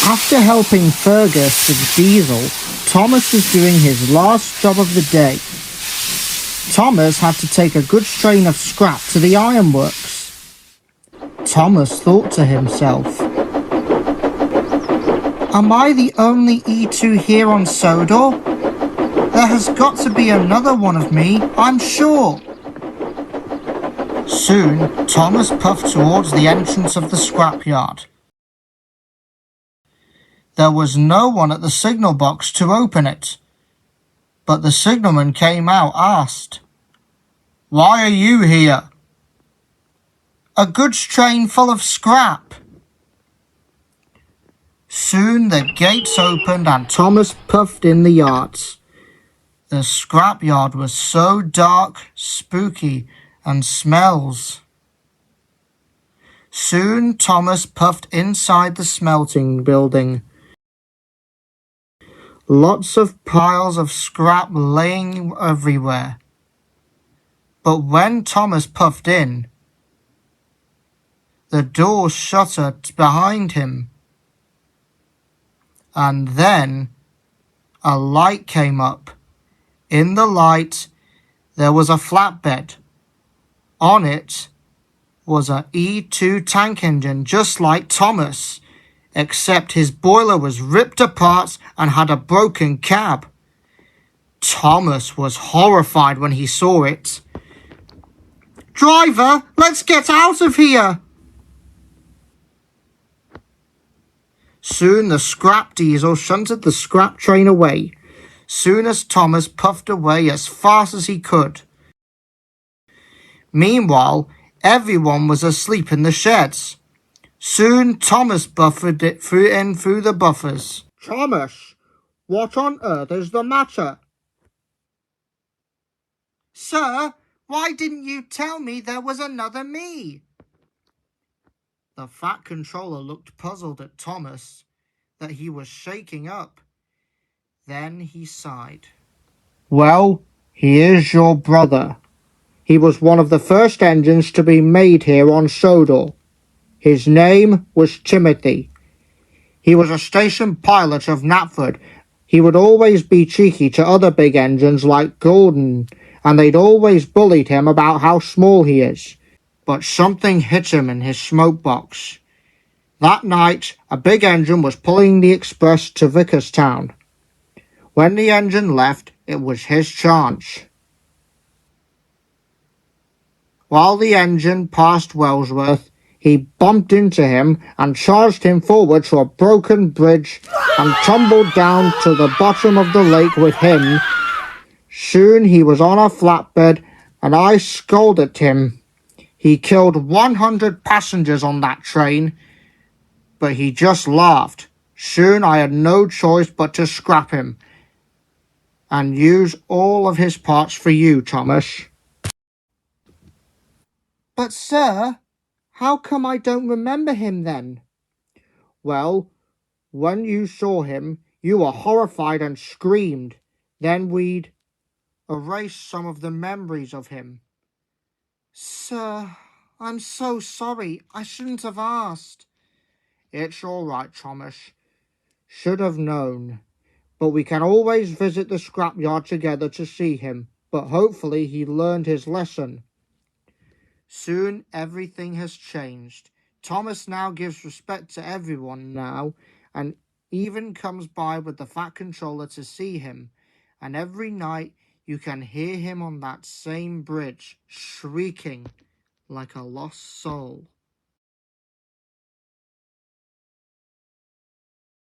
After helping Fergus with Diesel, Thomas was doing his last job of the day. Thomas had to take a good strain of scrap to the ironworks. Thomas thought to himself, "Am I the only E2 here on Sodor? There has got to be another one of me, I'm sure." Soon, Thomas puffed towards the entrance of the scrapyard. There was no one at the signal box to open it, but the signalman came out, asked, "Why are you here?" "A goods train full of scrap." Soon the gates opened and Thomas puffed in the yards. The scrapyard was so dark, spooky, and smells. Soon Thomas puffed inside the smelting building. Lots of piles of scrap laying everywhere. But when Thomas puffed in, the door shuttered behind him. And then a light came up. In the light, there was a flatbed. On it was an E2 tank engine, just like Thomas, except his boiler was ripped apart and had a broken cab. Thomas was horrified when he saw it. "Driver, let's get out of here!" Soon the scrap diesel shunted the scrap train away. Soon as Thomas puffed away as fast as he could. Meanwhile, everyone was asleep in the sheds. Soon Thomas buffered it through the buffers. "Thomas, what on earth is the matter?" "Sir, why didn't you tell me there was another me?" The Fat Controller looked puzzled at Thomas, that he was shaking up. Then he sighed. "Well, he is your brother. He was one of the first engines to be made here on Sodor. His name was Timothy. He was a station pilot of Knapford. He would always be cheeky to other big engines like Gordon, and they'd always bullied him about how small he is. But something hit him in his smoke box. That night, a big engine was pulling the express to Vickerstown. When the engine left, it was his chance. While the engine passed Wellsworth, he bumped into him and charged him forward to a broken bridge and tumbled down to the bottom of the lake with him. Soon he was on a flatbed and I scolded him. He killed 100 passengers on that train, but he just laughed. Soon I had no choice but to scrap him and use all of his parts for you, Thomas." "But sir, how come I don't remember him then?" "Well, when you saw him, you were horrified and screamed. Then we'd erased some of the memories of him." "Sir, I'm so sorry. I shouldn't have asked." "It's all right, Thomas. Should have known. But we can always visit the scrapyard together to see him. But hopefully he learned his lesson." Soon everything has changed. Thomas now gives respect to everyone now, and even comes by with the Fat Controller to see him. And every night you can hear him on that same bridge, shrieking like a lost soul.